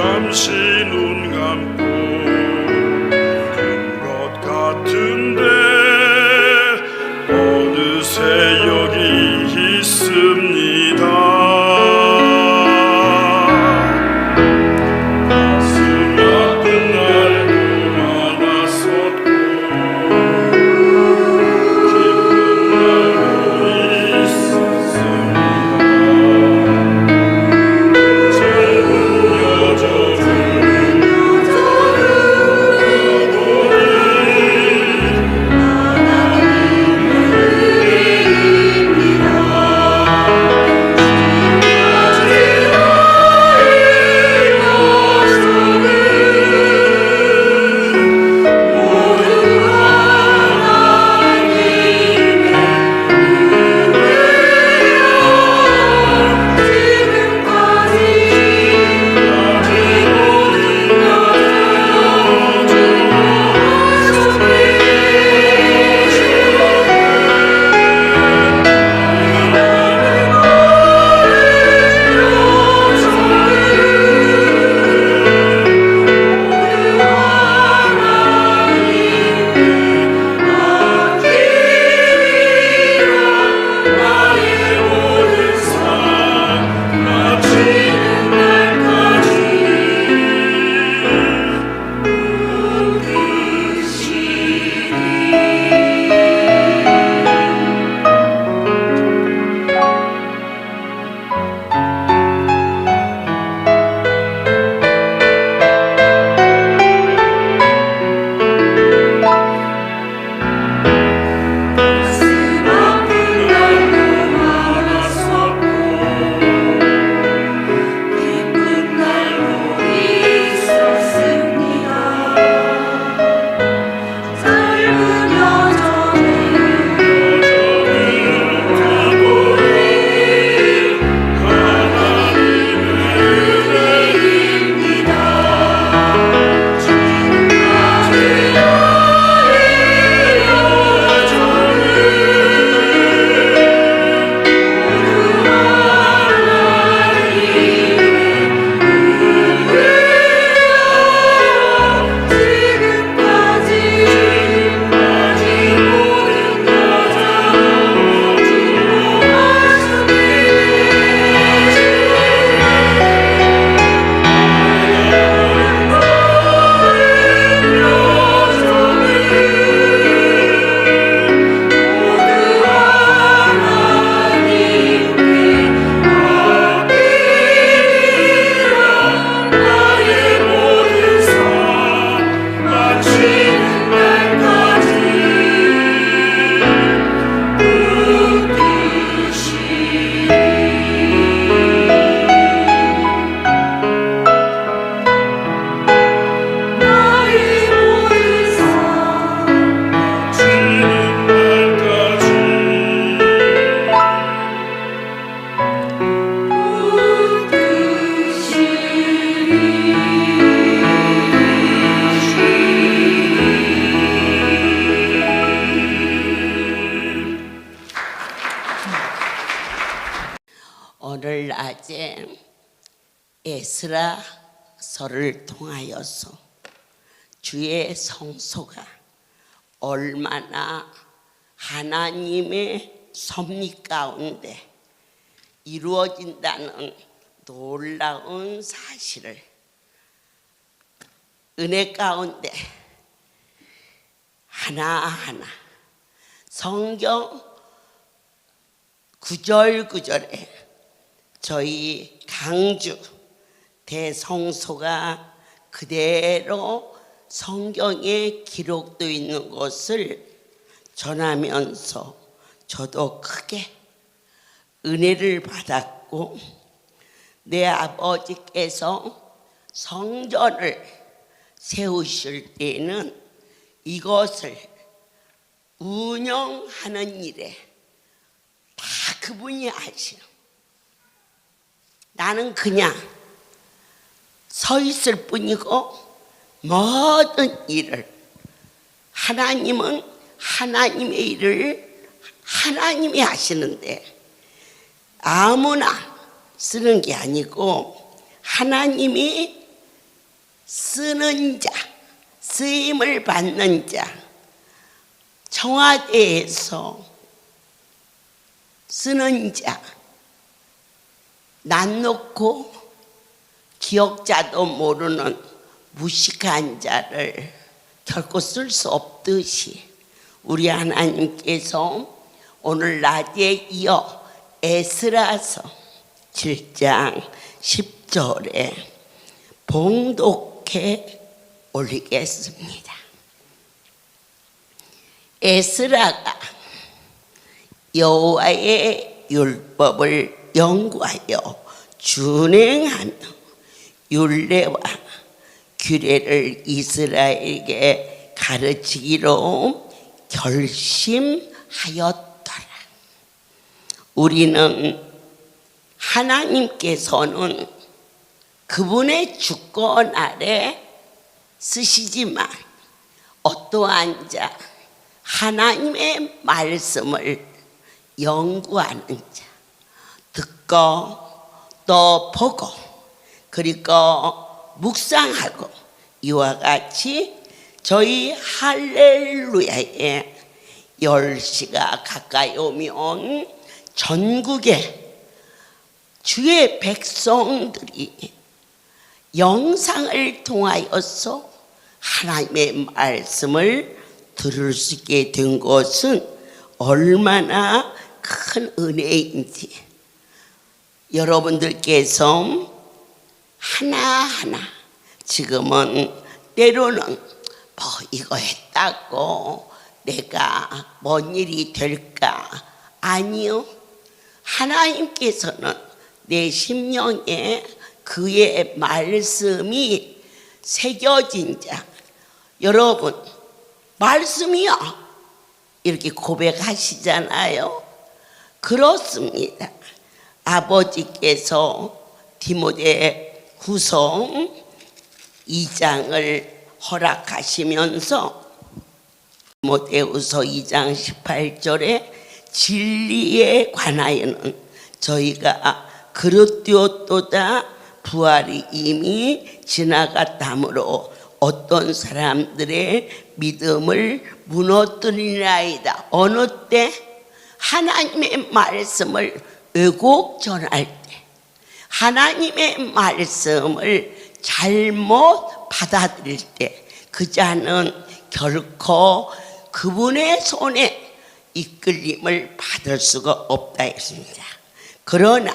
잠시 눈 감고 든 것 같은데 어느새 여기 있습니다. 오늘 낮에 에스라서를 통하여서 주의 성소가 얼마나 하나님의 섭리 가운데 이루어진다는 놀라운 사실을 은혜 가운데 하나하나 성경 구절구절에 저희 강주 대성소가 그대로 성경에 기록되어 있는 것을 전하면서 저도 크게 은혜를 받았고, 내 아버지께서 성전을 세우실 때에는 이것을 운영하는 일에 다 그분이 하시는, 나는 그냥 서 있을 뿐이고 모든 일을, 하나님은 하나님의 일을 하나님이 하시는데 아무나 쓰는 게 아니고 하나님이 쓰는 자, 쓰임을 받는 자, 청와대에서 쓰는 자, 난 놓고 기억자도 모르는 무식한 자를 결코 쓸 수 없듯이 우리 하나님께서 오늘 낮에 이어 에스라서 7장 10절에 봉독해 올리겠습니다. 에스라가 여호와의 율법을 연구하여 준행하며 율례와 규례를 이스라엘에게 가르치기로 결심하였더라. 우리는 하나님께서는 그분의 주권 아래 쓰시지만 어떠한 자, 하나님의 말씀을 연구하는 자, 듣고 또 보고 그리고 묵상하고 이와 같이 저희 할렐루야의 10시가 가까이 오면 전국의 주의 백성들이 영상을 통하여서 하나님의 말씀을 들을 수 있게 된 것은 얼마나 큰 은혜인지 여러분들께서 하나하나 지금은 때로는 뭐 이거 했다고 내가 뭔 일이 될까? 아니요. 하나님께서는 내 심령에 그의 말씀이 새겨진 자, 여러분 말씀이요 이렇게 고백하시잖아요. 그렇습니다. 아버지께서 디모데 후서 2장을 허락하시면서 디모데후서 2장 18절에 진리에 관하여는 저희가 그릇되었도다 부활이 이미 지나갔다므로 어떤 사람들의 믿음을 무너뜨리나이다. 어느 때? 하나님의 말씀을 왜곡 전할 때, 하나님의 말씀을 잘못 받아들일 때 그 자는 결코 그분의 손에 이끌림을 받을 수가 없다 했습니다. 그러나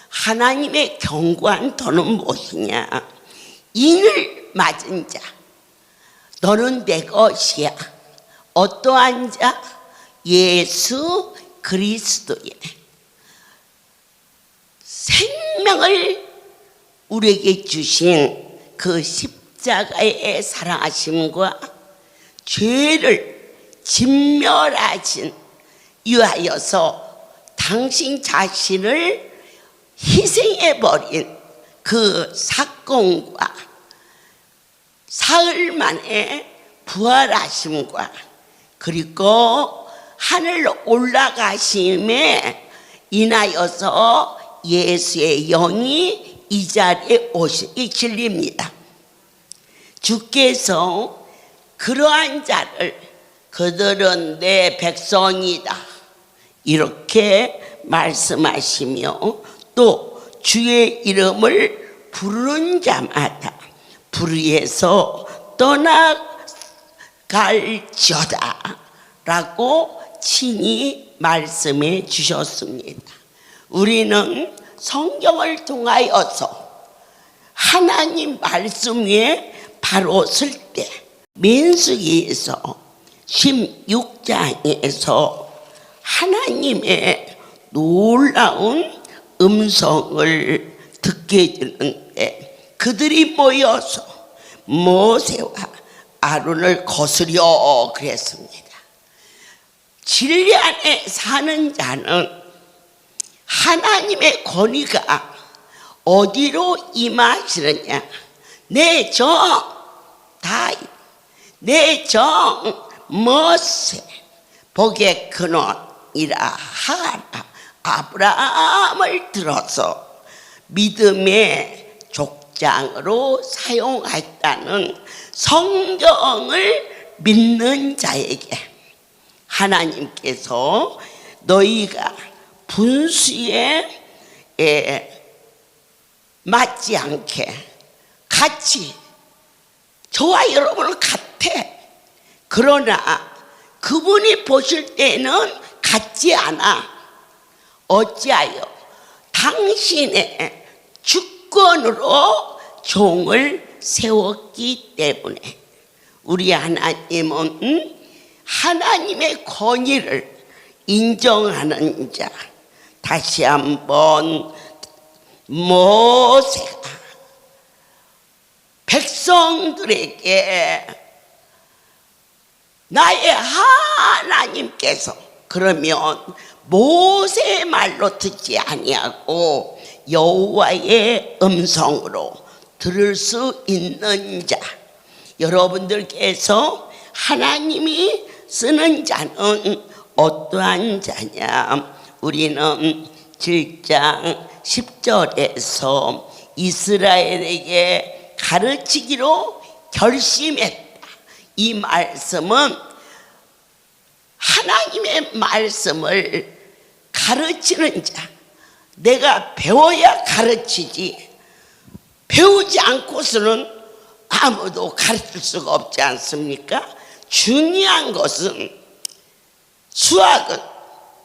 하나님의 경관토는 무엇이냐? 인을 맞은 자, 너는 내 것이야. 어떠한 자? 예수 그리스도의 생명을 우리에게 주신 그 십자가의 사랑하심과 죄를 진멸하신 위하여서 당신 자신을 희생해버린 그 사건과 사흘 만에 부활하심과 그리고 하늘로 올라가심에 인하여서 예수의 영이 이 자리에 오시기 진리입니다. 주께서 그러한 자를 그들은 내 백성이다 이렇게 말씀하시며 또 주의 이름을 부르는 자마다 불의에서 떠나갈지어다 라고 친히 말씀해 주셨습니다. 우리는 성경을 통하여서 하나님 말씀 위에 바로 설 때 민수기에서 16장에서 하나님의 놀라운 음성을 듣게 되는데 그들이 모여서 모세와 아론을 거스려 그랬습니다. 진리 안에 사는 자는 하나님의 권위가 어디로 임하시느냐? 내 종 다윗, 내 종 모세, 복의 근원이라 하라. 아브라함을 들어서 믿음의 입장으로 사용했다는 성경을 믿는 자에게 하나님께서 너희가 분수에 맞지 않게 같이 저와 여러분은 같아. 그러나 그분이 보실 때는 같지 않아. 어찌하여 당신의 주권으로 종을 세웠기 때문에. 우리 하나님은 하나님의 권위를 인정하는 자. 다시 한번 모세가 백성들에게 나의 하나님께서 그러면 모세의 말로 듣지 아니하고 여호와의 음성으로 들을 수 있는 자. 여러분들께서 하나님이 쓰는 자는 어떠한 자냐? 우리는 7장 10절에서 이스라엘에게 가르치기로 결심했다. 이 말씀은 하나님의 말씀을 가르치는 자. 내가 배워야 가르치지, 배우지 않고서는 아무도 가르칠 수가 없지 않습니까? 중요한 것은 수학은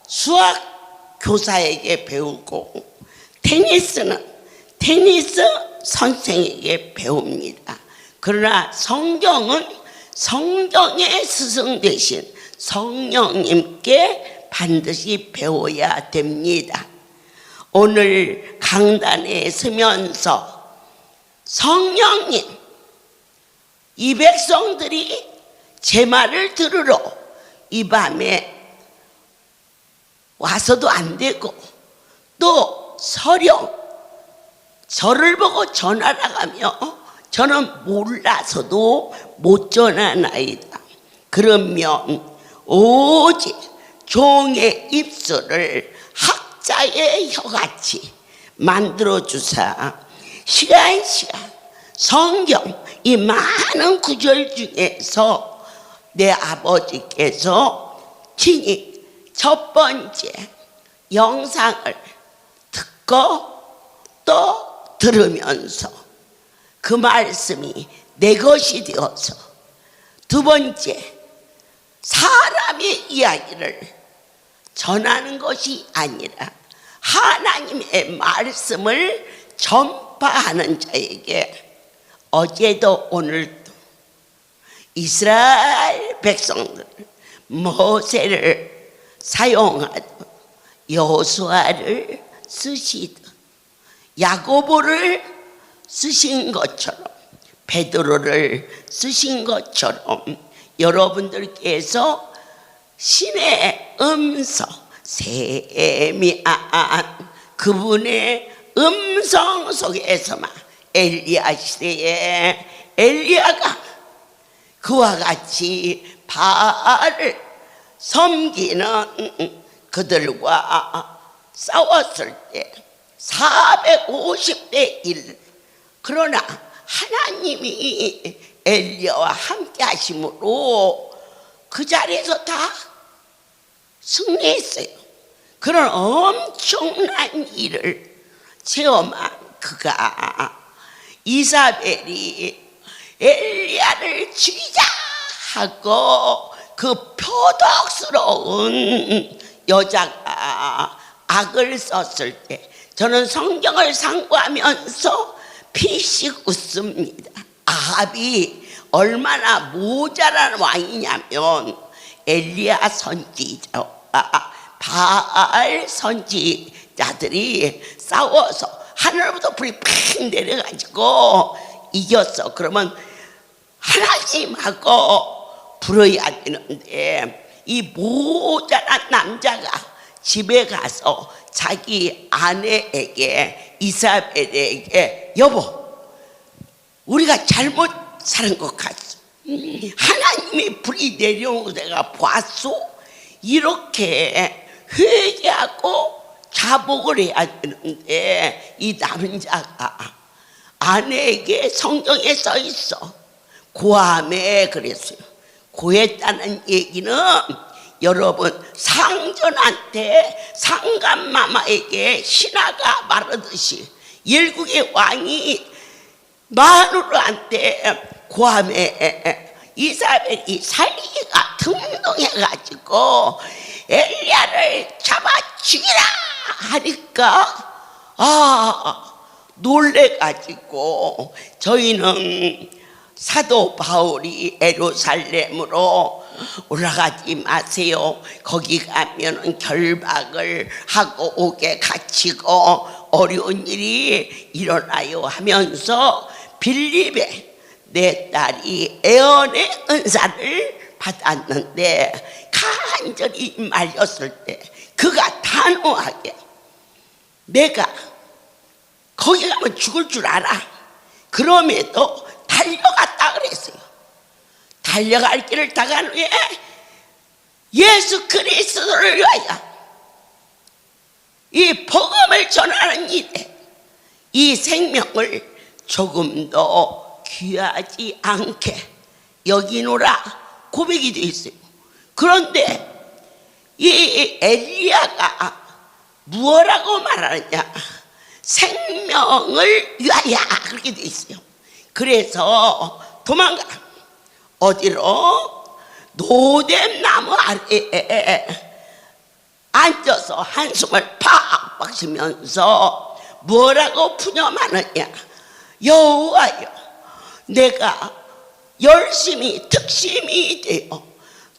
수학 교사에게 배우고, 테니스는 테니스 선생에게 배웁니다. 그러나 성경은 성경의 스승 되신 성령님께 반드시 배워야 됩니다. 오늘 강단에 서면서 성령님, 이 백성들이 제 말을 들으러 이 밤에 와서도 안 되고, 또 서령 저를 보고 전하라가며 저는 몰라서도 못 전하나이다. 그러면 오직 종의 입술을 학자의 혀같이 만들어주사 시간 성경 이 많은 구절 중에서 내 아버지께서 친히 첫 번째 영상을 듣고 또 들으면서 그 말씀이 내 것이 되어서, 두 번째 사람의 이야기를 전하는 것이 아니라 하나님의 말씀을 전파하는 자에게, 어제도 오늘도 이스라엘 백성들 모세를 사용하듯 여호수아를 쓰시듯 야고보를 쓰신 것처럼 베드로를 쓰신 것처럼 여러분들께서 신의 음성, 세미한 그분의 음성 속에서만 엘리야 시대에 엘리야가 그와 같이 바알을 섬기는 그들과 싸웠을 때 450대 1. 그러나 하나님이 엘리야와 함께 하심으로 그 자리에서 다 승리했어요. 그런 엄청난 일을 체험한 그가, 이사벨이 엘리야를 죽이자 하고 그 표독스러운 여자가 악을 썼을 때 저는 성경을 상고하면서 피식 웃습니다. 아합이 얼마나 모자란 왕이냐면 엘리야 선지자, 바알 선지자들이 싸워서 하늘부터 불이 팍 내려가지고 이겼어. 그러면 하나님하고 불어야 되는데 이 모자란 남자가 집에 가서 자기 아내에게, 이사벨에게, 여보, 우리가 잘못 살은 것 같소. 하나님이 불이 내려온 거 내가 봤소. 이렇게 회개하고 자복을 해야 되는데 이 남자가 아내에게 성경에 써 있어. 구함에 그랬어요. 구했다는 얘기는 여러분 상전한테 상감마마에게 신하가 말하듯이 일국의 왕이 마누라한테 구함에 이사벨이 살기가 등등해가지고 엘리야를 잡아 죽이라 하니까 놀래가지고 저희는 사도 바울이 예루살렘으로 올라가지 마세요. 거기 가면은 결박을 하고 오게 갇히고 어려운 일이 일어나요 하면서 빌립에 내 딸이 애언의 은사를 받았는데 간절히 말렸을 때 그가 단호하게 내가 거기 가면 죽을 줄 알아. 그럼에도 달려갔다 그랬어요. 달려갈 길을 다 간 후에 예수 그리스도를 위하여 이 복음을 전하는 일에 이 생명을 조금 더 귀하지 않게 여기노라 고백이 되어 있어요. 그런데 이 엘리야가 무엇라고 말하느냐? 생명을 위하여 그렇게 되어 있어요. 그래서 도망가. 어디로? 노뎀 나무 아래에 앉아서 한숨을 팍팍 쉬면서 뭐라고 푸념하느냐? 여호와여, 내가 열심히 특심이 되어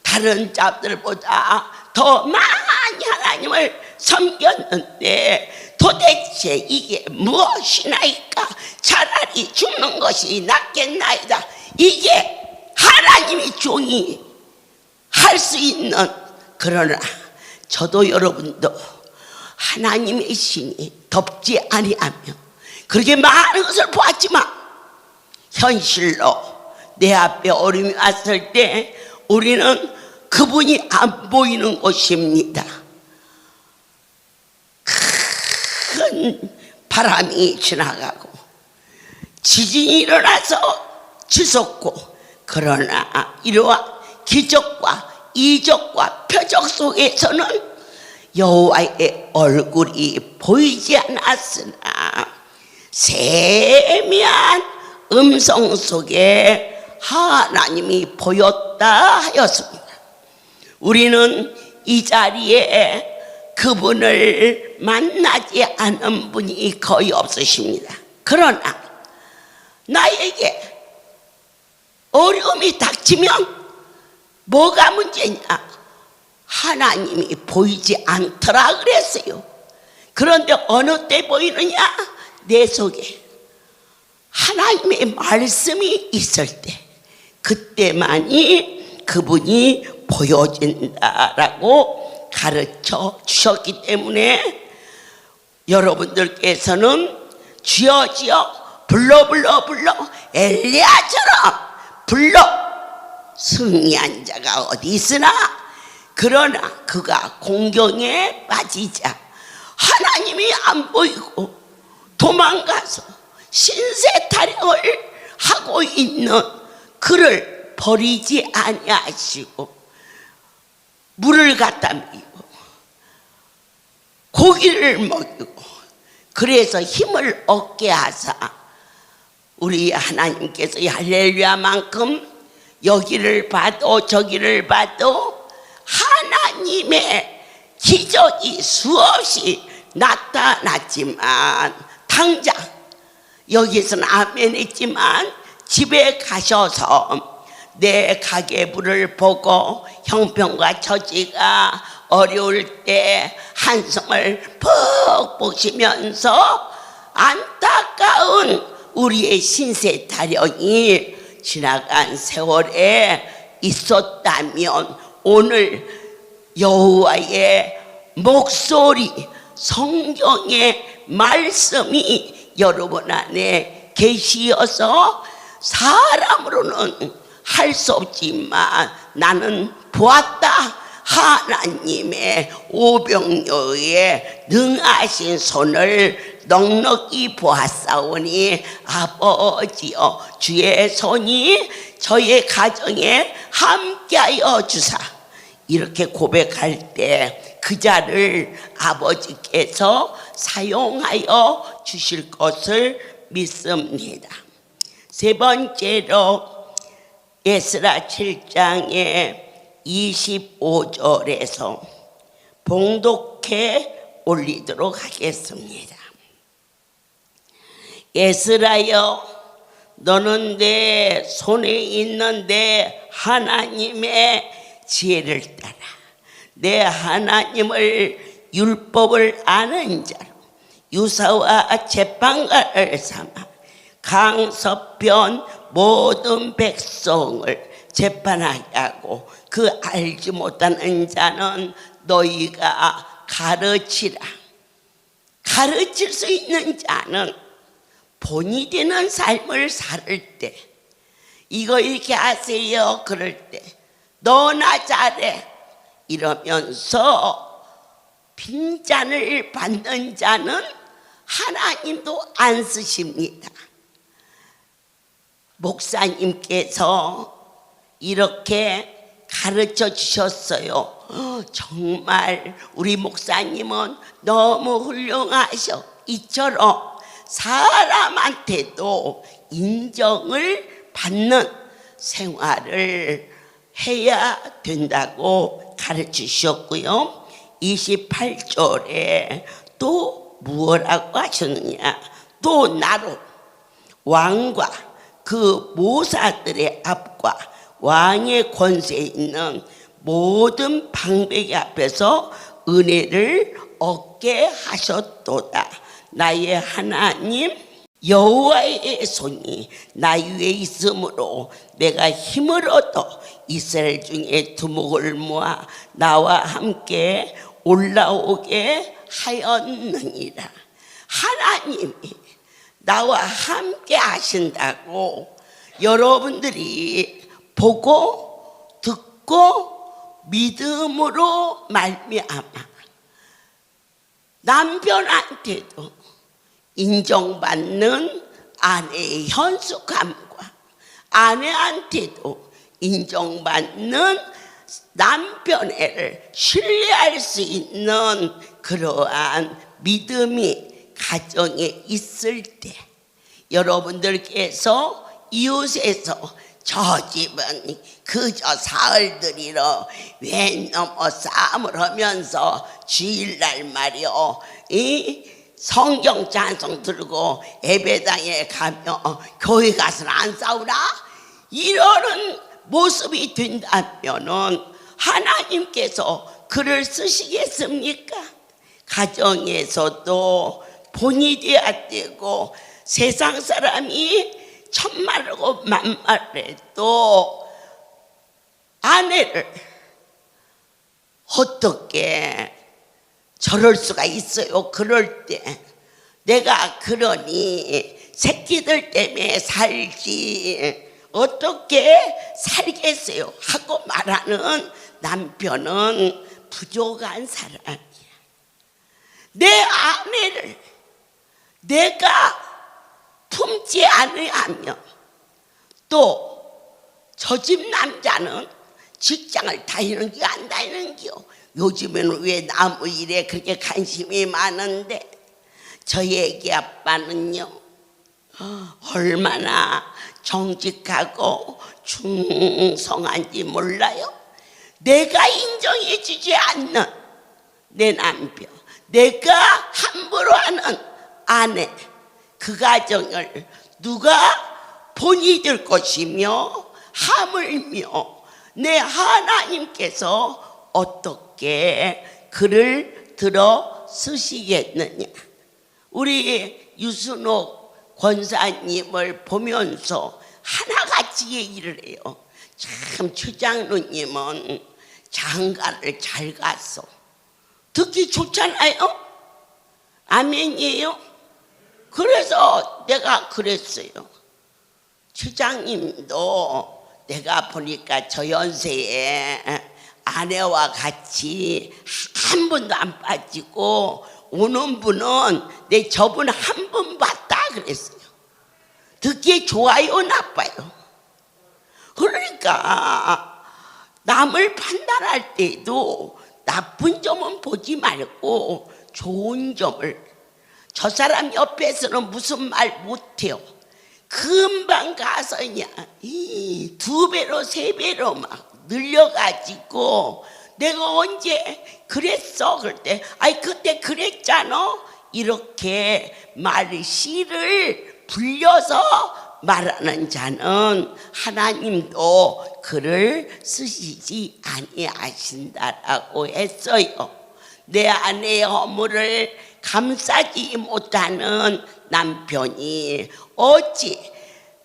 다른 자들보다 더 많이 하나님을 섬겼는데 도대체 이게 무엇이나이까? 차라리 죽는 것이 낫겠나이다. 이게 하나님이 종이 할 수 있는, 그러나 저도 여러분도 하나님의 신이 덥지 아니하며 그렇게 많은 것을 보았지만 현실로 내 앞에 어려움이 왔을 때 우리는 그분이 안 보이는 것입니다. 큰 바람이 지나가고 지진이 일어나서 치솟고, 그러나 이러한 기적과 이적과 표적 속에서는 여호와의 얼굴이 보이지 않았으나 세미한 음성 속에 하나님이 보였다 하였습니다. 우리는 이 자리에 그분을 만나지 않은 분이 거의 없으십니다. 그러나 나에게 어려움이 닥치면 뭐가 문제냐? 하나님이 보이지 않더라 그랬어요. 그런데 어느 때 보이느냐? 내 속에 하나님의 말씀이 있을 때, 그때만이 그분이 보여진다라고 가르쳐 주셨기 때문에 여러분들께서는 주여 주여 불러 엘리야처럼 불러 승리한 자가 어디 있으나, 그러나 그가 공경에 빠지자 하나님이 안 보이고 도망가서 신세 타령을 하고 있는 그를 버리지 아니하시고 물을 갖다 먹이고 고기를 먹이고, 그래서 힘을 얻게 하사 우리 하나님께서 할렐루야만큼 여기를 봐도 저기를 봐도 하나님의 기적이 수없이 나타났지만, 당장 여기서는 아멘 했지만 집에 가셔서 내 가계부를 보고 형편과 처지가 어려울 때 한숨을 푹 쉬면서 안타까운 우리의 신세 타령이 지나간 세월에 있었다면 오늘 여호와의 목소리, 성경의 말씀이 여러분 안에 계시어서 사람으로는 할 수 없지만 나는 보았다. 하나님의 오병여의 능하신 손을 넉넉히 보았사오니 아버지여 주의 손이 저의 가정에 함께하여 주사. 이렇게 고백할 때 그 자를 아버지께서 사용하여 주실 것을 믿습니다. 세 번째로 에스라 7장의 25절에서 봉독해 올리도록 하겠습니다. 에스라여, 너는 내 손에 있는데 하나님의 지혜를 따라 내 하나님을 율법을 아는 자로 유사와 재판관을 삼아 강서편 모든 백성을 재판하게 하고 그 알지 못하는 자는 너희가 가르치라. 가르칠 수 있는 자는 본이 되는 삶을 살을 때 이거 이렇게 하세요 그럴 때 너나 잘해 이러면서 빈잔을 받는 자는 하나님도 안 쓰십니다. 목사님께서 이렇게 가르쳐 주셨어요. 정말 우리 목사님은 너무 훌륭하셔. 이처럼 사람한테도 인정을 받는 생활을 해야 된다고 가르치셨고요. 28절에 또 무엇라고 하셨느냐. 또 나로 왕과 그 모사들의 앞과 왕의 권세에 있는 모든 방백이 앞에서 은혜를 얻게 하셨도다. 나의 하나님 여호와의 손이 나 위에 있으므로 내가 힘을 얻어 이스라엘 중에 두목을 모아 나와 함께 올라오게 하였느니라. 하나님이 나와 함께 하신다고 여러분들이 보고 듣고 믿음으로 말미암아 남편한테도 인정받는 아내의 현숙함과 아내한테도 인정받는 남편을 신뢰할 수 있는 그러한 믿음이 가정에 있을 때 여러분들께서 이웃에서 저 집은 그저 사흘들이러 왜 넘어 싸움을 하면서 주일날 말이요 이 성경 찬송 들고 예배당에 가면 교회 가서는 안 싸우나? 이러는 모습이 된다면은 하나님께서 그를 쓰시겠습니까? 가정에서도 본이 되어야 되고 세상 사람이 천말하고 만말해도 아내를 어떻게 저럴 수가 있어요. 그럴 때 내가 그러니 새끼들 때문에 살지 어떻게 살겠어요 하고 말하는 남편은 부족한 사람이야. 내 아내를 내가 품지 않으면 또 저 집 남자는 직장을 다니는 게 안 다니는 겨. 요즘에는 왜 나무 일에 그렇게 관심이 많은데 저희 애기 아빠는요 얼마나 정직하고 충성한지 몰라요. 내가 인정해 주지 않는 내 남편, 내가 함부로 하는 아내, 그 가정을 누가 본이 될 것이며 하물며 내 하나님께서 어떻게 그를 들어 쓰시겠느냐. 우리 유순옥 권사님을 보면서 하나같이 얘기를 해요. 참 최장로님은 장가를 잘 갔어. 듣기 좋잖아요. 아멘이에요. 그래서 내가 그랬어요. 추장님도 내가 보니까 저 연세에 아내와 같이 한 번도 안 빠지고 오는 분은 내 저분 한 번 봤다 그랬어요. 듣기에 좋아요 나빠요? 그러니까 남을 판단할 때도 나쁜 점은 보지 말고 좋은 점을, 저 사람 옆에서는 무슨 말 못해요. 금방 가서 그냥 이 2배로 3배로 막 늘려가지고 내가 언제 그랬어? 그럴 때 아이 그때 그랬잖아. 이렇게 씨를 불려서 말하는 자는 하나님도 글을 쓰시지 아니하신다라고 했어요. 내 아내의 허물을 감싸지 못하는 남편이 어찌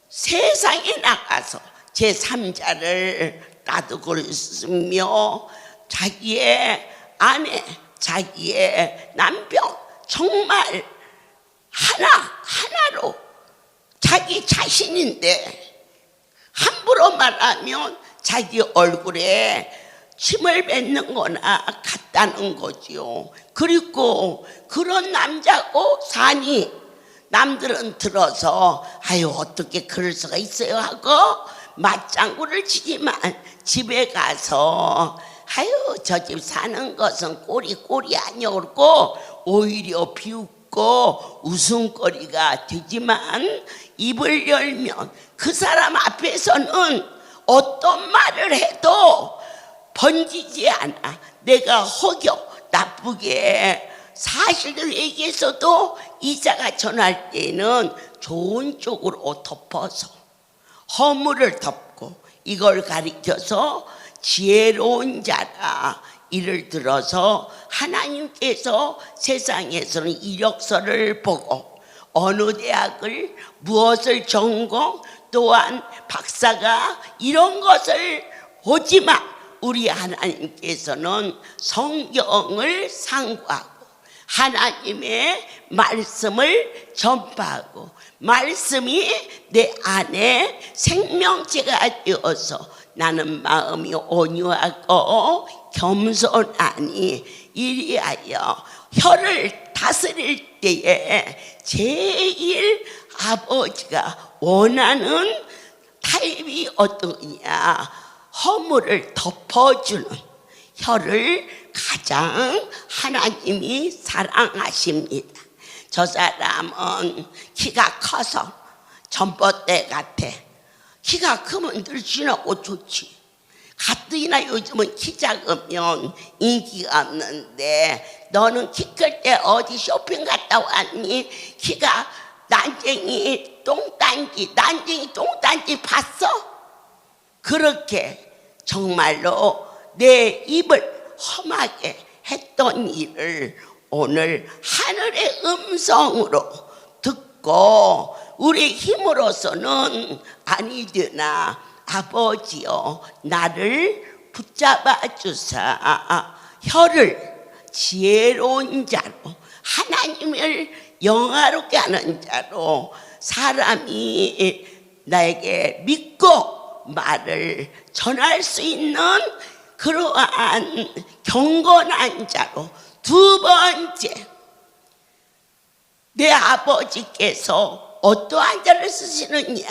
세상에 나가서 제3자를 따득을 쓰며 자기의 아내, 자기의 남편 정말 하나로 자기 자신인데 함부로 말하면 자기 얼굴에 침을 뱉는 거나 같다는 거지요. 그리고 그런 남자고 사니 남들은 들어서 아유 어떻게 그럴 수가 있어요 하고 맞장구를 치지만 집에 가서 아유 저 집 사는 것은 꼴이 아니오 그러고 오히려 비웃고 웃음거리가 되지만 입을 열면 그 사람 앞에서는 어떤 말을 해도 번지지 않아. 내가 혹여 나쁘게 사실을 얘기해서도 이자가 전할 때는 좋은 쪽으로 덮어서 허물을 덮고 이걸 가리켜서 지혜로운 자라. 이를 들어서 하나님께서 세상에서는 이력서를 보고 어느 대학을 무엇을 전공 또한 박사가 이런 것을 보지만 우리 하나님께서는 성경을 상고하고 하나님의 말씀을 전파하고 말씀이 내 안에 생명체가 되어서 나는 마음이 온유하고 겸손하니 이리하여 혀를 다스릴 때에 제일 아버지가 원하는 타입이 어떠냐, 허물을 덮어주는 혀를 가장 하나님이 사랑하십니다. 저 사람은 키가 커서 전봇대 같아. 키가 크면 늘 지나고 좋지. 가뜩이나 요즘은 키 작으면 인기가 없는데 너는 키 클 때 어디 쇼핑 갔다 왔니? 키가 난쟁이 똥단지 봤어? 그렇게 정말로 내 입을 험하게 했던 일을 오늘 하늘의 음성으로 듣고 우리 힘으로서는 아니 되나 아버지여 나를 붙잡아 주사 혀를 지혜로운 자로 하나님을 영화롭게 하는 자로 사람이 나에게 믿고 말을 전할 수 있는 그러한 경건한 자로. 두 번째, 내 아버지께서 어떠한 자를 쓰시느냐,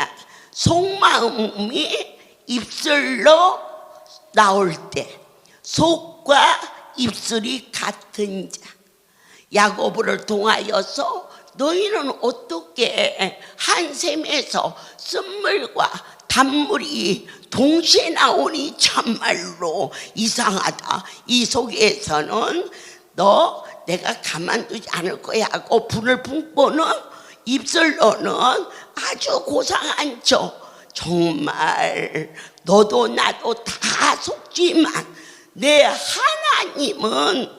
속마음이 입술로 나올 때 속과 입술이 같은 자. 야고보를 통하여서 너희는 어떻게 한 샘에서 쓴물과 단물이 동시에 나오니 참말로 이상하다. 이 속에서는 너 내가 가만두지 않을 거야 하고 불을 뿜고는 입술로는 아주 고상한 척. 정말 너도 나도 다 속지만 내 하나님은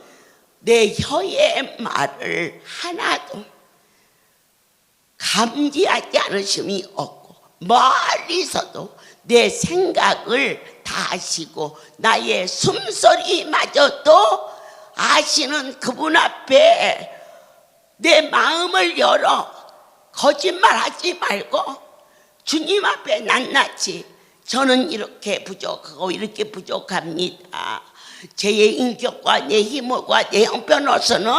내 혀의 말을 하나도 감지하지 않으심이 없고 멀리서도 내 생각을 다 아시고 나의 숨소리마저도 아시는 그분 앞에 내 마음을 열어 거짓말하지 말고 주님 앞에 낱낱이 저는 이렇게 부족하고 이렇게 부족합니다. 제 인격과 내 힘과 내 형편으로서는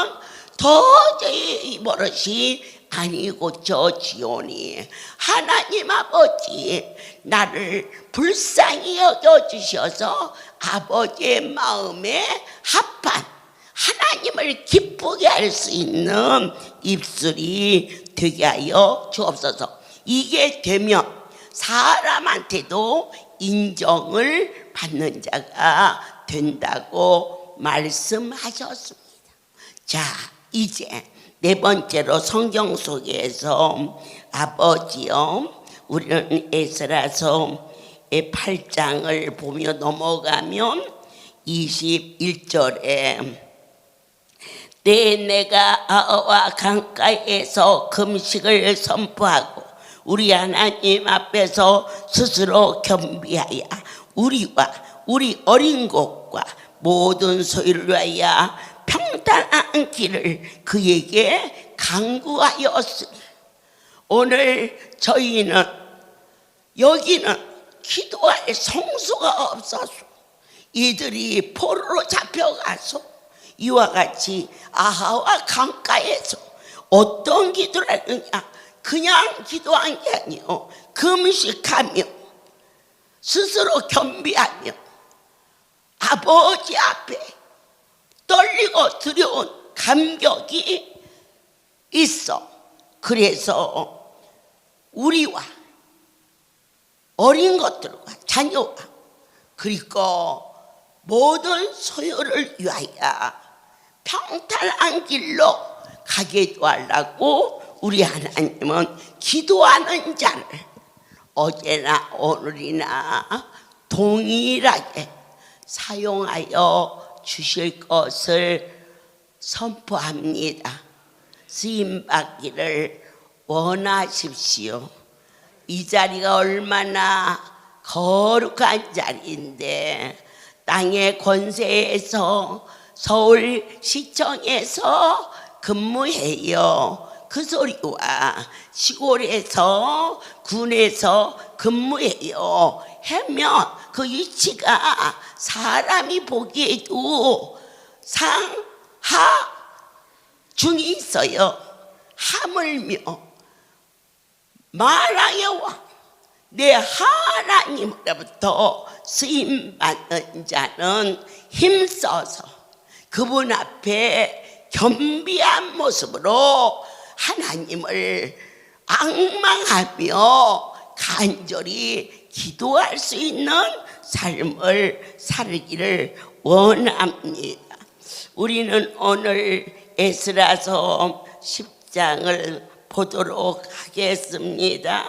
도저히 버릇이 아니고 저지오니 하나님 아버지 나를 불쌍히 여겨주셔서 아버지의 마음에 합한 하나님을 기쁘게 할 수 있는 입술이 되게 하여 주옵소서. 이게 되면 사람한테도 인정을 받는 자가 된다고 말씀하셨습니다. 자, 이제 네 번째로 성경 속에서 아버지요, 우리는 에스라서 8장을 보며 넘어가면 21절에 내가 아와 강가에서 금식을 선포하고 우리 하나님 앞에서 스스로 겸비하여 우리와 우리 어린 것과 모든 소유를 위하여 평탄한 길을 그에게 강구하였으니 오늘 저희는 여기는 기도할 성소가 없어서 이들이 포로로 잡혀가서 이와 같이 아하와 강가에서 어떤 기도를 하느냐, 그냥 기도한 게 아니요 금식하며 스스로 겸비하며 아버지 앞에 떨리고 두려운 감격이 있어. 그래서 우리와 어린 것들과 자녀와 그리고 모든 소유를 위하여 평탄한 길로 가게 하려고 우리 하나님은 기도하는 자를 어제나 오늘이나 동일하게 사용하여 주실 것을 선포합니다. 쓰임받기를 원하십시오. 이 자리가 얼마나 거룩한 자리인데 땅의 권세에서 서울시청에서 근무해요. 그 소리와 시골에서 군에서 근무해요 하면 그 위치가 사람이 보기에도 상하 중이 있어요. 하물며 만왕의 왕 내 하나님으로부터 쓰임받는 자는 힘써서 그분 앞에 겸비한 모습으로 하나님을 앙망하며 간절히 기도할 수 있는 삶을 살기를 원합니다. 우리는 오늘 에스라서 10장을 보도록 하겠습니다.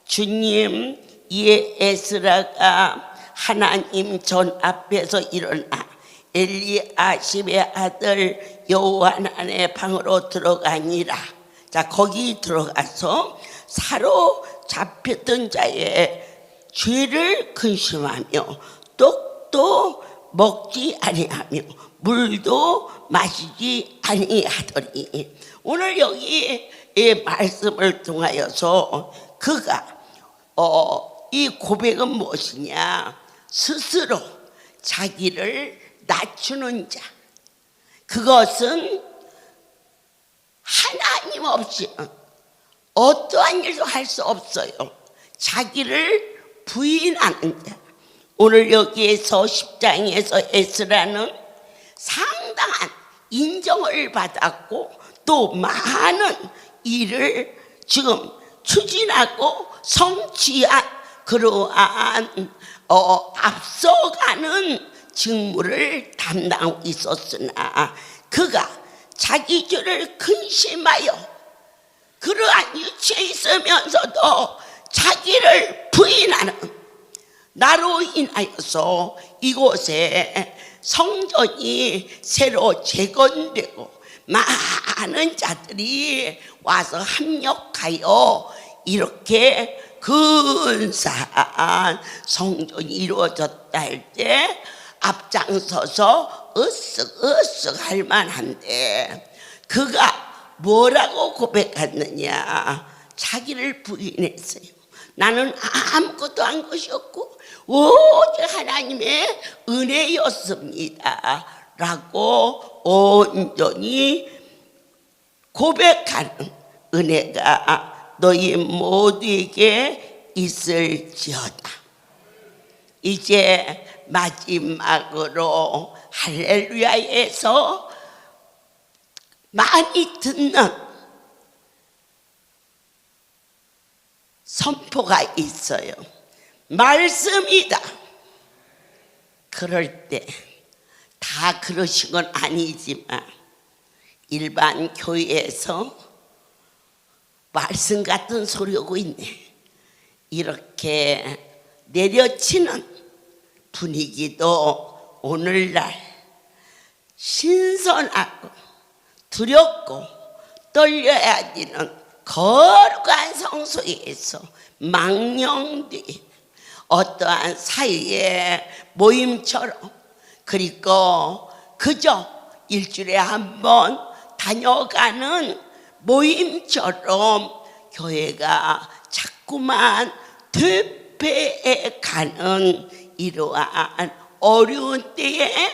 주님, 이 에스라가 하나님 전 앞에서 일어나 엘리아십의 아들 요하난의 방으로 들어가니라. 자, 거기 들어가서 사로잡혔던 자의 죄를 근심하며 떡도 먹지 아니하며 물도 마시지 아니하더니 오늘 여기 이 말씀을 통하여서 그가 이 고백은 무엇이냐? 스스로 자기를 낮추는 자. 그것은 하나님 없이 어떠한 일도 할 수 없어요. 자기를 부인하는 자. 오늘 여기에서 10장에서 에스라는 상당한 인정을 받았고 또 많은 일을 지금 추진하고 성취한 그러한 앞서가는 직무를 담당하고 있었으나 그가 자기 죄를 근심하여 그러한 위치에 있으면서도 자기를 부인하는 나로 인하여서 이곳에 성전이 새로 재건되고 많은 자들이 와서 합력하여 이렇게 근사한 성전이 이루어졌다 할 때 앞장서서 으쓱으쓱 할 만한데 그가 뭐라고 고백했느냐? 자기를 부인했어요. 나는 아무것도 한 것이 없고 오직 하나님의 은혜였습니다 라고 온전히 고백하는 은혜가 너희 모두에게 있을지어다. 이제 마지막으로 할렐루야에서 많이 듣는 선포가 있어요. 말씀이다. 그럴 때 다 그러신 건 아니지만 일반 교회에서 말씀 같은 소리 오고 있네. 이렇게 내려치는 분위기도 오늘날 신선하고 두렵고 떨려야 되는 거룩한 성소에서 망령된 어떠한 사이의 모임처럼, 그리고 그저 일주일에 한 번 다녀가는 모임처럼 교회가 자꾸만 퇴폐해 가는 이러한 어려운 때에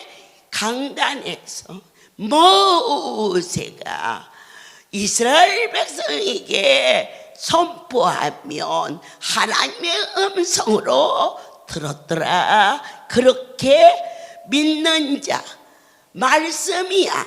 강단에서 모세가 이스라엘 백성에게 선포하면 하나님의 음성으로 들었더라. 그렇게 믿는 자, 말씀이야.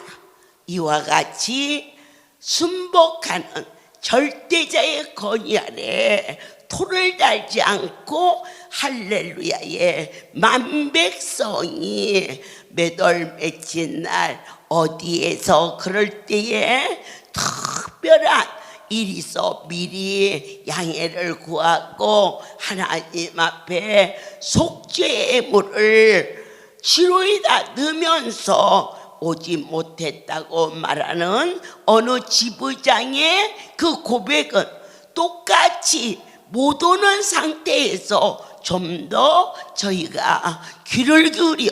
이와 같이 순복하는 절대자의 권위 아래 토를 달지 않고 할렐루야의 만백성이 몇월 며칠 날 어디에서 그럴 때에 특별한 일이 있어 미리 양해를 구하고 하나님 앞에 속죄물을 지로에다 넣으면서 오지 못했다고 말하는 어느 지부장의 그 고백은 똑같이 못 오는 상태에서 좀 더 저희가 귀를 기울여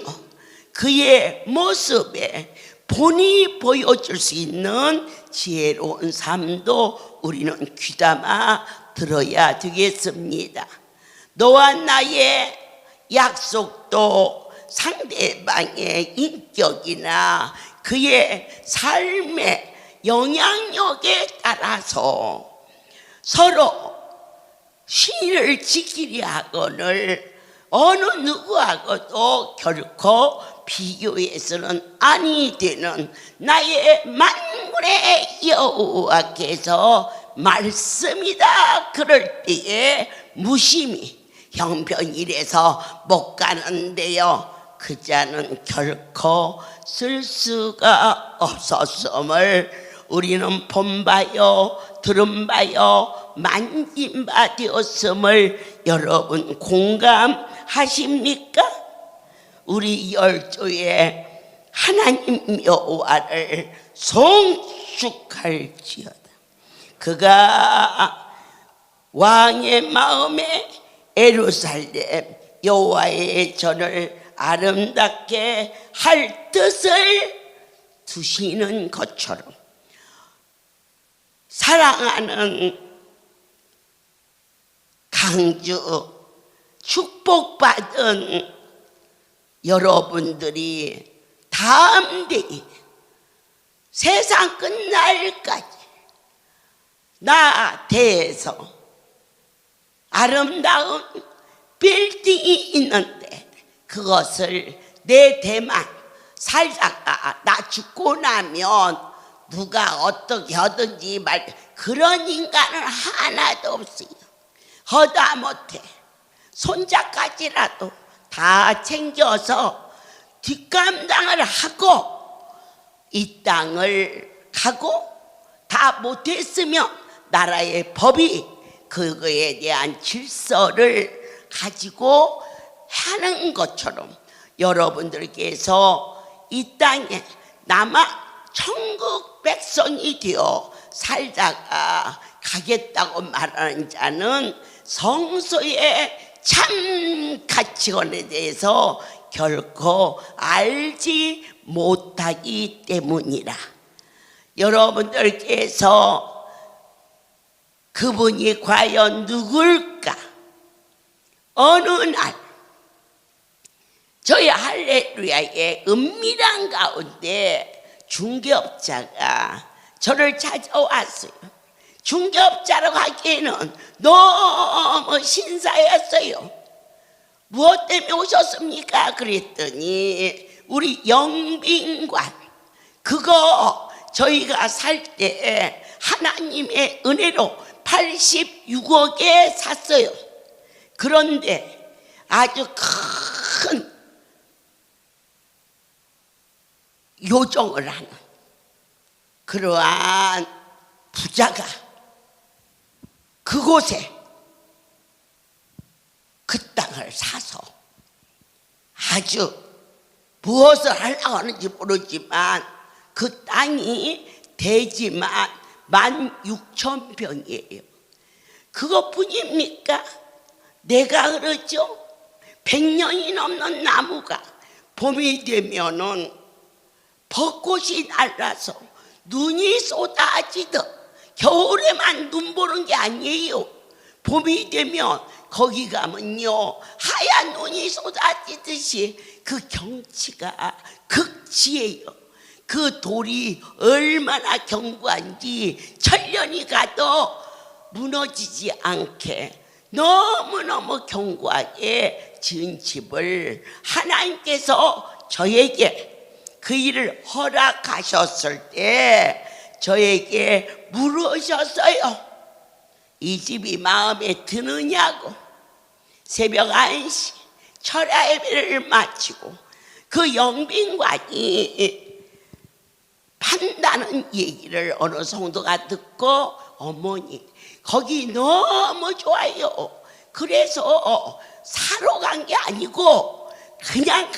그의 모습에 본이 보여줄 수 있는 지혜로운 삶도 우리는 귀담아 들어야 되겠습니다. 너와 나의 약속도 상대방의 인격이나 그의 삶의 영향력에 따라서 서로 신의를 지키려 하거늘 어느 누구하고도 결코 비교해서는 아니 되는 나의 만군의 여호와께서 말씀이다. 그럴 때에 무심히 형편이라서 못 가는데요, 그 자는 결코 쓸 수가 없었음을 우리는 본바요 들은바요 만진 바 되었음을 여러분 공감하십니까? 우리 열조에 하나님 여호와를 송축할지어다. 그가 왕의 마음에 예루살렘 여호와의 전을 아름답게 할 뜻을 두시는 것처럼 사랑하는 강주 축복받은 여러분들이 다음 대에 세상 끝날까지 나 대해서 아름다운 빌딩이 있는데 그것을 내 대만 살다가 나 죽고 나면 누가 어떻게 하든지 말, 그런 인간은 하나도 없어요. 허다못해 손자까지라도 다 챙겨서 뒷감당을 하고 이 땅을 가고 다 못했으면 나라의 법이 그거에 대한 질서를 가지고 하는 것처럼 여러분들께서 이 땅에 남아 천국 백성이 되어 살다가 가겠다고 말하는 자는 성소의 참 가치관에 대해서 결코 알지 못하기 때문이라. 여러분들께서 그분이 과연 누굴까? 어느 날 저희 할렐루야의 은밀한 가운데 중개업자가 저를 찾아왔어요. 중개업자라고 하기에는 너무 신사였어요. 무엇 때문에 오셨습니까? 그랬더니 우리 영빈관 그거 저희가 살 때 하나님의 은혜로 86억에 샀어요. 그런데 아주 큰 요정을 하는 그러한 부자가 그곳에 그 땅을 사서 아주 무엇을 하려고 하는지 모르지만 그 땅이 대지만 16,000평이에요. 그것뿐입니까? 내가 그러죠. 100년이 넘는 나무가 봄이 되면은 벚꽃이 날라서 눈이 쏟아지듯 겨울에만 눈 보는 게 아니에요. 봄이 되면 거기 가면요 하얀 눈이 쏟아지듯이 그 경치가 극치예요. 그 돌이 얼마나 견고한지 천년이 가도 무너지지 않게 너무너무 견고하게 지은 집을 하나님께서 저에게 그 일을 허락하셨을 때 저에게 물으셨어요. 이 집이 마음에 드느냐고. 새벽 1시 철야 예배를 마치고 그 영빈관이 판다는 얘기를 어느 성도가 듣고 어머니 거기 너무 좋아요. 그래서 사러 간 게 아니고 그냥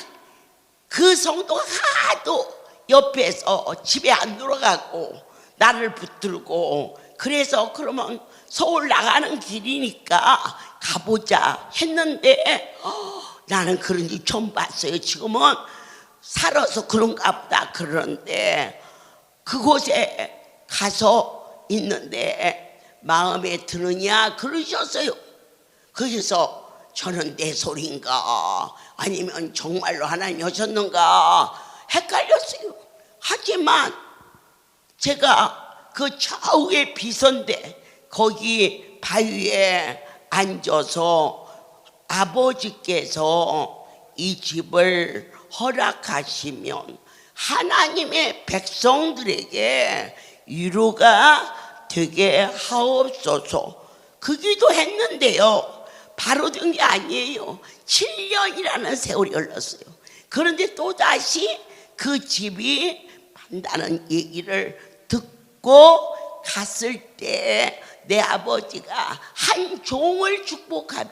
그 성도가 하도 옆에서 집에 안 들어가고 나를 붙들고 그래서 그러면 서울 나가는 길이니까 가보자 했는데 나는 그런 일 처음 봤어요. 지금은 살아서 그런가 보다. 그러는데 그곳에 가서 있는데 마음에 드느냐 그러셨어요. 그래서 저는 내 소리인가 아니면 정말로 하나님이 하셨는가 헷갈렸어요. 하지만 제가 그 좌우에 비선데 거기 바위에 앉아서 아버지께서 이 집을 허락하시면 하나님의 백성들에게 위로가 되게 하옵소서. 그 기도했는데요 바로 된 게 아니에요. 7년이라는 세월이 흘렀어요. 그런데 또다시 그 집이 판다는 얘기를 듣고 갔을 때 내 아버지가 한 종을 축복하며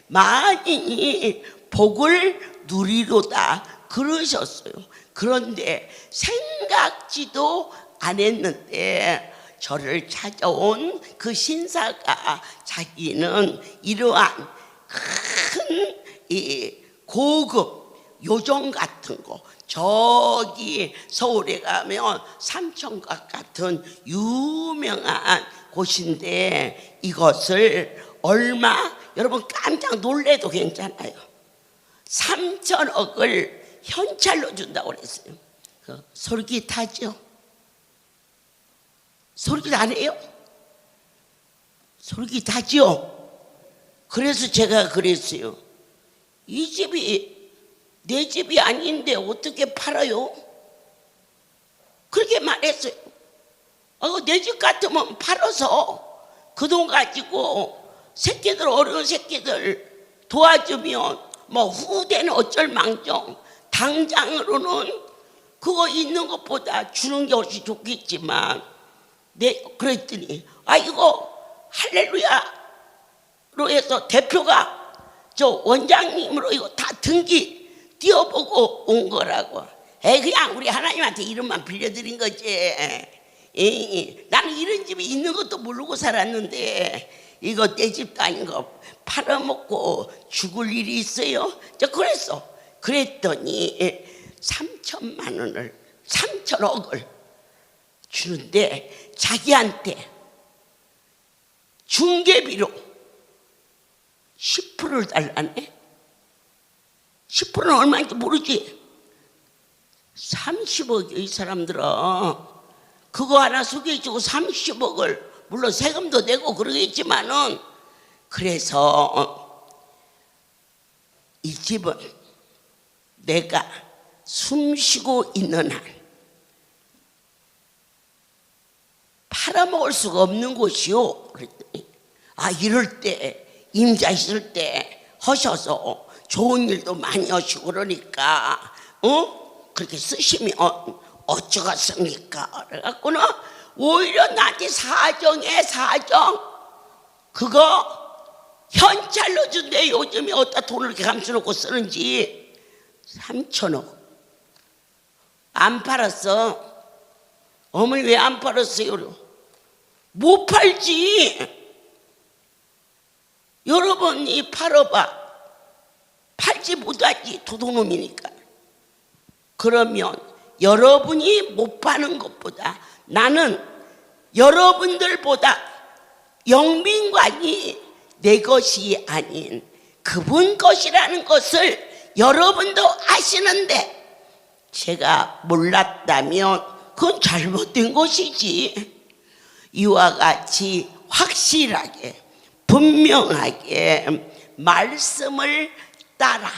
만인이 복을 누리로다 그러셨어요. 그런데 생각지도 안 했는데 저를 찾아온 그 신사가 자기는 이러한 큰 고급 요정 같은 거 저기 서울에 가면 삼천각 같은 유명한 곳인데 이것을 얼마 여러분 깜짝 놀래도 괜찮아요. 3천억을 현찰로 준다고 그랬어요. 솔깃하죠? 솔깃 안 해요? 솔깃하죠? 그래서 제가 그랬어요. 이 집이 내 집이 아닌데 어떻게 팔아요? 그렇게 말했어요. 내 집 같으면 팔아서 그 돈 가지고 새끼들 어려운 새끼들 도와주면 뭐 후대는 어쩔 망정 당장으로는 그거 있는 것보다 주는 게 훨씬 좋겠지만 그랬더니 이거 할렐루야로 해서 대표가 저 원장님으로 이거 다 등기 띄워보고 온 거라고. 그냥 우리 하나님한테 이름만 빌려드린 거지. 나는 이런 집이 있는 것도 모르고 살았는데 이거 내 집도 아닌 거 팔아먹고 죽을 일이 있어요? 그랬더니 3천만 원을 3천억을 주는데 자기한테 중개비로 10%를 달라네. 10%는 얼마인지 모르지. 30억이 이 사람들은 그거 하나 소개해주고 30억을 물론 세금도 내고 그러겠지만은 그래서 이 집은 내가 숨쉬고 있는 한 팔아먹을 수가 없는 곳이요. 그랬더니 이럴 때 임자 있을 때 하셔서 좋은 일도 많이 하시고 그러니까 그렇게 쓰시면 어쩌겠습니까? 그래갖고는 오히려 나한테 사정해 사정. 그거 현찰로 준대. 요즘에 어디다 돈을 이렇게 감춰놓고 쓰는지. 3천억 안 팔았어. 어머니 왜 안 팔았어요? 못 팔지. 여러분이 팔아봐. 팔지 못하지. 도둑놈이니까. 그러면 여러분이 못 파는 것보다 나는 여러분들보다 영빈관이 내 것이 아닌 그분 것이라는 것을 여러분도 아시는데 제가 몰랐다면 그건 잘못된 것이지. 이와 같이 확실하게 분명하게 말씀을 따라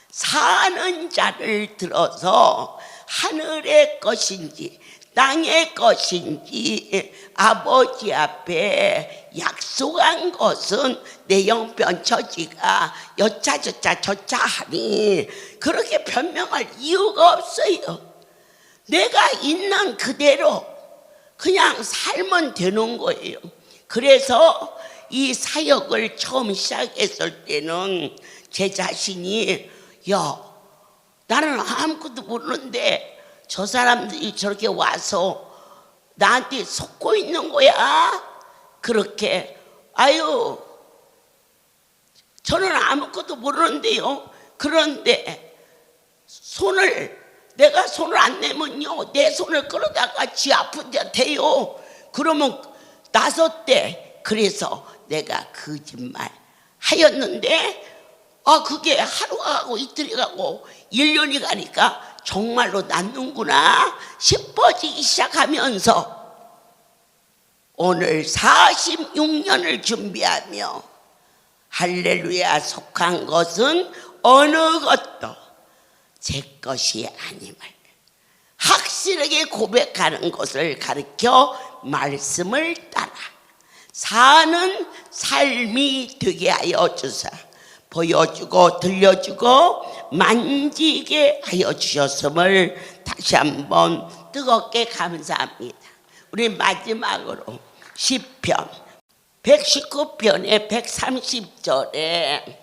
사는 자를 들어서 하늘의 것인지 땅의 것인지 아버지 앞에 약속한 것은 내 영변 처지가 여차저차 저차 하니 그렇게 변명할 이유가 없어요. 내가 있는 그대로 그냥 살면 되는 거예요. 그래서 이 사역을 처음 시작했을 때는 제 자신이 나는 아무것도 모르는데 저 사람들이 저렇게 와서 나한테 속고 있는 거야. 그렇게 저는 아무것도 모르는데요. 그런데 내가 손을 안 내면요 내 손을 끌어다가 지 아픈 데 대요. 그러면 나섰대. 그래서 내가 거짓말 하였는데 그게 하루가 가고 이틀이 가고 1년이 가니까 정말로 낫는구나 싶어지기 시작하면서 오늘 46년을 준비하며 할렐루야 속한 것은 어느 것도 제 것이 아님을 확실하게 고백하는 것을 가르쳐 말씀을 따라 사는 삶이 되게 하여 주사 보여주고 들려주고 만지게 하여 주셨음을 다시 한번 뜨겁게 감사합니다. 우리 마지막으로 시편 119편의 130절에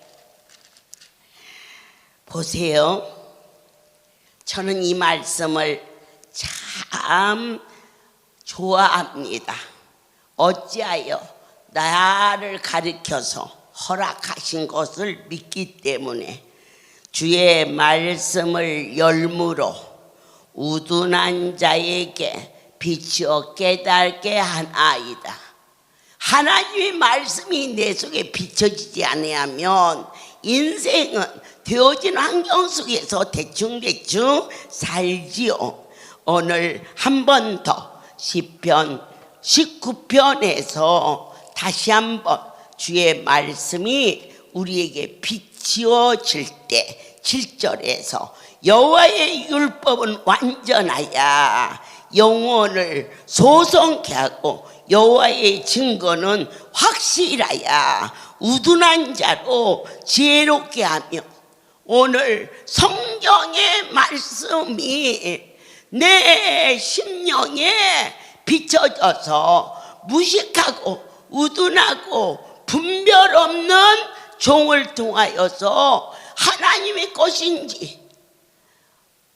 보세요. 저는 이 말씀을 참 좋아합니다. 어찌하여 나를 가리켜서 허락하신 것을 믿기 때문에 주의 말씀을 열무로 우둔한 자에게 비추어 깨닫게 하나이다. 하나님의 말씀이 내 속에 비춰지지 아니하면 인생은 되어진 환경 속에서 대충대충 살지요. 오늘 한 번 더 시편 19편에서 다시 한번 주의 말씀이 우리에게 비추어질 때 7절에서 여호와의 율법은 완전하야 영혼을 소성케 하고 여호와의 증거는 확실하야 우둔한 자로 지혜롭게 하며 오늘 성경의 말씀이 내 심령에 비춰져서 무식하고 우둔하고 분별 없는 종을 통하여서 하나님의 것인지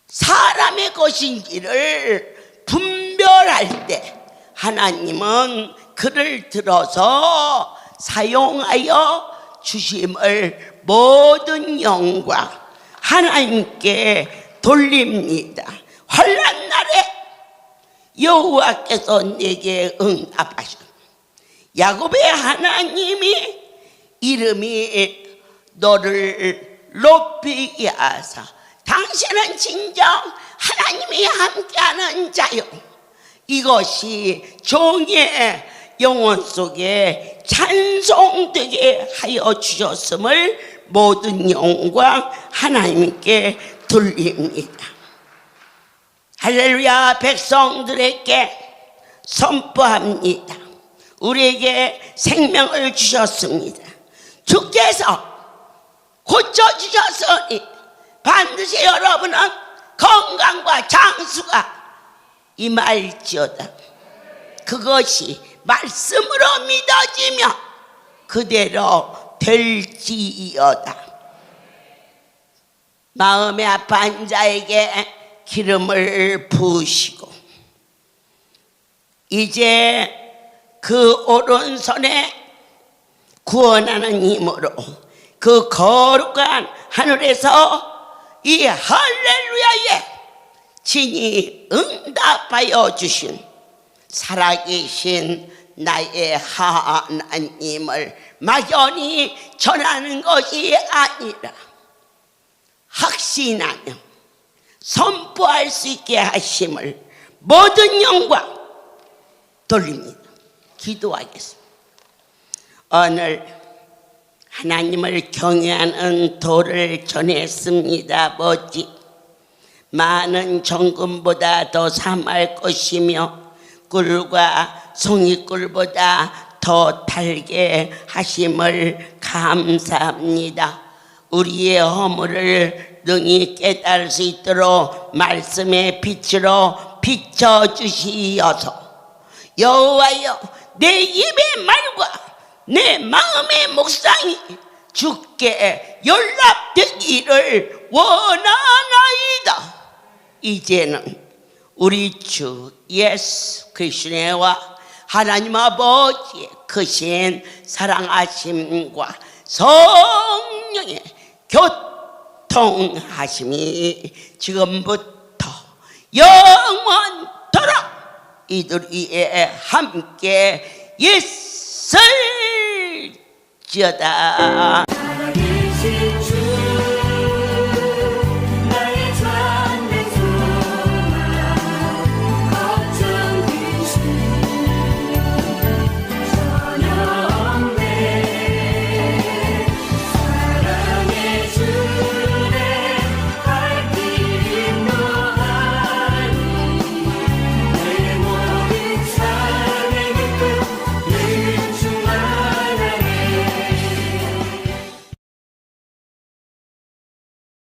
사람의 것인지를 분별할 때 하나님은 그를 들어서 사용하여 주심을 모든 영광 하나님께 돌립니다. 환난 날에 여호와께서 내게 응답하셨다. 야곱의 하나님이 이름이 너를 높이게 하사 당신은 진정 하나님이 함께하는 자요 이것이 종의 영혼 속에 찬송되게 하여 주셨음을 모든 영광 하나님께 돌립니다. 할렐루야. 백성들에게 선포합니다. 우리에게 생명을 주셨습니다. 주께서 고쳐주셨으니 반드시 여러분은 건강과 장수가 임할지어다. 그것이 말씀으로 믿어지며 그대로 될지어다. 마음에 아파한 자에게 기름을 부으시고 이제 그 오른손에 구원하는 힘으로 그 거룩한 하늘에서 이 할렐루야에 친히 응답하여 주신 살아계신 나의 하나님을 막연히 전하는 것이 아니라 확신하며 선포할 수 있게 하심을 모든 영광 돌립니다. 기도하겠습니다. 오늘 하나님을 경외하는 도를 전했습니다. 아버지, 많은 정금보다 더 삼할 것이며 꿀과 송이꿀보다 더 달게 하심을 감사합니다. 우리의 허물을 능히 깨달을 수 있도록 말씀의 빛으로 비춰주시어서 여호와여, 내 입의 말과 내 마음의 묵상이 주께 연락되기를 원하나이다. 이제는 우리 주 예수 그리스도와 하나님 아버지의 크신 사랑하심과 성령의 교통하심이 지금부터 영원토록 이들 위에 함께 있을지어다.